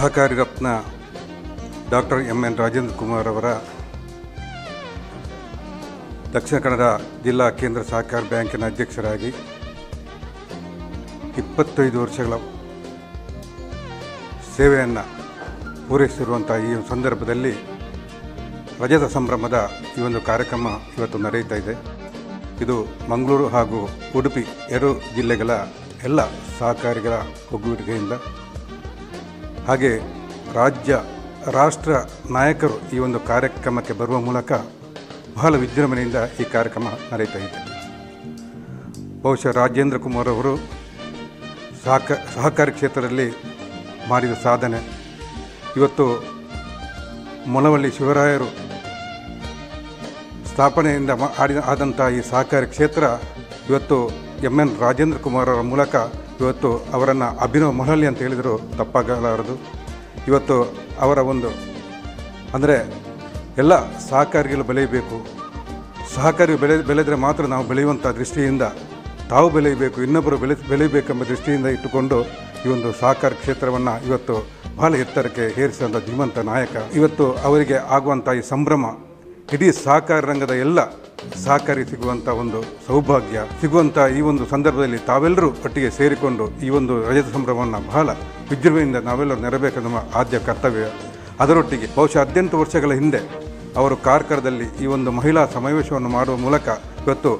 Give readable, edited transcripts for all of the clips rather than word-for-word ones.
ಸಹಕಾರಿ ರತ್ನ doctor M.N.. Rajendra Kumar ಅವರ ದಕ್ಷಿಣ ಕನ್ನಡ ಜಿಲ್ಲಾ ಕೇಂದ್ರ ಸಹಕಾರ ಬ್ಯಾಂಕಿನ ಅಧ್ಯಕ್ಷರಾಗಿ 25 ವರ್ಷಗಳ ಸೇವೆಯನ್ನು ಪೂರೈಸಿರುವಂಥ ಈ ಸಂದರ್ಭದಲ್ಲಿ ರಜತ ಸಂಭ್ರಮದ ಈ ಒಂದು ಕಾರ್ಯಕ್ರಮ ಇವತ್ತು ನಡೆಯುತ್ತಾ ಇದೆ. ಇದು ಮಂಗಳೂರು ಹಾಗೂ ಉಡುಪಿ ಎರಡು ಜಿಲ್ಲೆಗಳ ಎಲ್ಲ ಸಹಕಾರಿಗಳ ಒಗ್ಗೂಡಿಕೆಯಿಂದ ಹಾಗೆ ರಾಷ್ಟ್ರ ನಾಯಕರು ಈ ಒಂದು ಕಾರ್ಯಕ್ರಮಕ್ಕೆ ಬರುವ ಮೂಲಕ ಬಹಳ ವಿಜೃಂಭಣೆಯಿಂದ ಈ ಕಾರ್ಯಕ್ರಮ ನಡೆಯುತ್ತಾ ಇದೆ. ಬಹುಶಃ ರಾಜೇಂದ್ರ ಕುಮಾರ್ ಅವರು ಸಹಕಾರಿ ಕ್ಷೇತ್ರದಲ್ಲಿ ಮಾಡಿದ ಸಾಧನೆ ಇವತ್ತು ಮೊಳವಳ್ಳಿ ಶಿವರಾಯರು ಸ್ಥಾಪನೆಯಿಂದ ಆದಂಥ ಈ ಸಹಕಾರಿ ಕ್ಷೇತ್ರ ಇವತ್ತು ಎಂ.ಎನ್. ರಾಜೇಂದ್ರ ಕುಮಾರ್ ಅವರ ಮೂಲಕ ಇವತ್ತು ಅವರನ್ನು ಅಭಿನವ ಮೊಳವಳ್ಳಿ ಅಂತ ಹೇಳಿದರೂ ತಪ್ಪಾಗಲಾರದು. ಇವತ್ತು ಅವರ ಒಂದು ಅಂದರೆ ಎಲ್ಲ ಸಹಕಾರಿಗಳು ಬೆಳೆಯಬೇಕು, ಸಹಕಾರಿ ಬೆಳೆದರೆ ಮಾತ್ರ ನಾವು ಬೆಳೆಯುವಂಥ ದೃಷ್ಟಿಯಿಂದ ತಾವು ಬೆಳೆಯಬೇಕು, ಇನ್ನೊಬ್ಬರು ಬೆಳೆಯಬೇಕೆಂಬ ದೃಷ್ಟಿಯಿಂದ ಇಟ್ಟುಕೊಂಡು ಈ ಒಂದು ಸಹಕಾರಿ ಕ್ಷೇತ್ರವನ್ನು ಇವತ್ತು ಬಹಳ ಎತ್ತರಕ್ಕೆ ಏರಿಸಿದಂಥ ಧೀಮಂತ ನಾಯಕ. ಇವತ್ತು ಅವರಿಗೆ ಆಗುವಂಥ ಈ ಸಂಭ್ರಮ ಇಡೀ ಸಹಕಾರ ರಂಗದ ಎಲ್ಲ ಸಹಕಾರಿ ಸಿಗುವಂಥ ಒಂದು ಸೌಭಾಗ್ಯ ಸಿಗುವಂಥ ಈ ಒಂದು ಸಂದರ್ಭದಲ್ಲಿ ತಾವೆಲ್ಲರೂ ಒಟ್ಟಿಗೆ ಸೇರಿಕೊಂಡು ಈ ಒಂದು ರಜತ ಸಂಭ್ರಮವನ್ನು ಬಹಳ ವಿಜೃಂಭಣೆಯಿಂದ ನಾವೆಲ್ಲರೂ ನೆರವೇರಿಸುವ ನಮ್ಮ ಆದ್ಯ ಕರ್ತವ್ಯ. ಅದರೊಟ್ಟಿಗೆ ಬಹುಶಃ 18 ವರ್ಷಗಳ ಹಿಂದೆ ಅವರು ಕಾರ್ಕಳದಲ್ಲಿ ಈ ಒಂದು ಮಹಿಳಾ ಸಮಾವೇಶವನ್ನು ಮಾಡುವ ಮೂಲಕ ಇವತ್ತು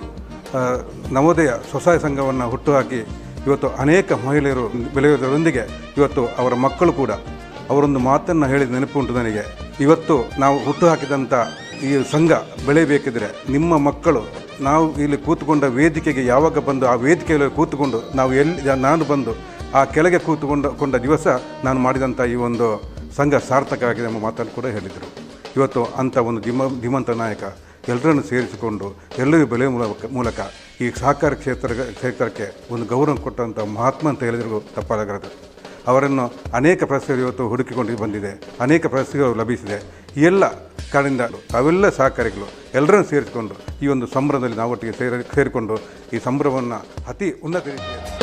ನವೋದಯ ಸ್ವಸಹಾಯ ಸಂಘವನ್ನು ಹುಟ್ಟುಹಾಕಿ ಇವತ್ತು ಅನೇಕ ಮಹಿಳೆಯರು ಬೆಳೆಯುವುದರೊಂದಿಗೆ ಇವತ್ತು ಅವರ ಮಕ್ಕಳು ಕೂಡ ಅವರೊಂದು ಮಾತನ್ನು ಹೇಳಿದ ನೆನಪುಂಟು ನನಗೆ. ಇವತ್ತು ನಾವು ಹುಟ್ಟುಹಾಕಿದಂಥ ಈ ಸಂಘ ಬೆಳೆಯಬೇಕಿದ್ರೆ ನಿಮ್ಮ ಮಕ್ಕಳು ನಾವು ಇಲ್ಲಿ ಕೂತ್ಕೊಂಡ ವೇದಿಕೆಗೆ ಯಾವಾಗ ಬಂದು ಆ ವೇದಿಕೆಯಲ್ಲಿ ಕೂತ್ಕೊಂಡು ನಾನು ಬಂದು ಆ ಕೆಳಗೆ ಕೂತ್ಕೊಂಡ ದಿವಸ ನಾನು ಮಾಡಿದಂಥ ಈ ಒಂದು ಸಂಘ ಸಾರ್ಥಕ ಆಗಿದೆ ಎಂಬ ಮಾತನ್ನು ಕೂಡ ಹೇಳಿದರು. ಇವತ್ತು ಅಂಥ ಒಂದು ಧೀಮಂತ ನಾಯಕ ಎಲ್ಲರನ್ನು ಸೇರಿಸಿಕೊಂಡು ಎಲ್ಲರಿಗೂ ಬೆಳೆಯುವ ಮೂಲಕ ಈ ಸಹಕಾರ ಕ್ಷೇತ್ರಕ್ಕೆ ಒಂದು ಗೌರವ ಕೊಟ್ಟಂಥ ಮಹಾತ್ಮ ಅಂತ ಹೇಳಿದ್ರು ತಪ್ಪಾಗಲಾರದು. ಅವರನ್ನು ಅನೇಕ ಪ್ರಶಸ್ತಿಗಳು ಇವತ್ತು ಹುಡುಕಿಕೊಂಡು ಬಂದಿದೆ, ಅನೇಕ ಪ್ರಶಸ್ತಿಗಳು ಲಭಿಸಿದೆ. ಈ ಎಲ್ಲ ಕಾರಣದಿಂದ ತಾವೆಲ್ಲ ಸಹಕಾರಿಗಳು ಎಲ್ಲರನ್ನು ಸೇರಿಸಿಕೊಂಡು ಈ ಒಂದು ಸಂಭ್ರಮದಲ್ಲಿ ನಾವು ಒಟ್ಟಿಗೆ ಸೇರಿಕೊಂಡು ಈ ಸಂಭ್ರಮವನ್ನು ಅತಿ ಉನ್ನತ ರೀತಿಯಲ್ಲಿ